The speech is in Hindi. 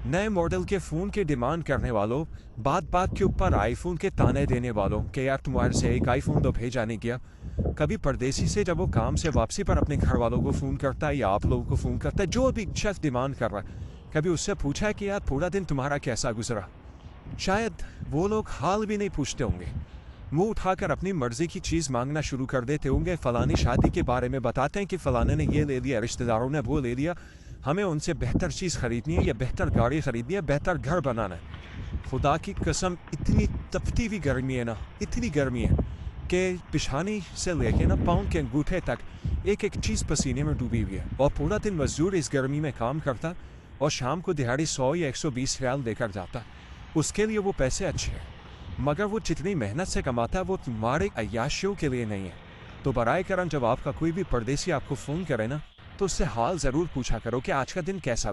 नए मॉडल के फ़ोन की डिमांड करने वालों, बात बात के ऊपर आईफ़ोन के ताने देने वालों कि यार तुम्हारे से एक आईफ़ोन तो भेजा नहीं गया। कभी परदेसी से जब वो काम से वापसी पर अपने घर वालों को फ़ोन करता है या आप लोगों को फ़ोन करता है, जो भी शख्स डिमांड कर रहा है, कभी उससे पूछा है कि यार पूरा दिन तुम्हारा कैसा गुजरा? शायद वो लोग हाल भी नहीं पूछते होंगे। मुंह उठाकर अपनी मर्जी की चीज़ मांगना शुरू कर देते होंगे। फलानी शादी के बारे में बताते हैं कि फलाने ने ये ले लिया, रिश्तेदारों ने वो ले लिया, हमें उनसे बेहतर चीज़ खरीदनी है या बेहतर गाड़ी खरीदनी है, बेहतर घर बनाना है। खुदा की कसम इतनी तपती हुई गर्मी है ना, इतनी गर्मी है कि पिशानी से लेके ना पाँव के अंगूठे तक एक एक चीज़ पसीने में डूबी हुई है। और पूरा दिन मजदूर इस गर्मी में काम करता और शाम को दिहाड़ी 100 या 120 रियाल देकर जाता। उसके लिए वो पैसे अच्छे हैं, मगर वो जितनी मेहनत से कमाता है वो तुम्हारे अय्याशियों के लिए नहीं है। तो बराए करम जब आपका कोई भी परदेसी आपको फ़ोन करे ना, तो उससे हाल ज़रूर पूछा करो कि आज का दिन कैसा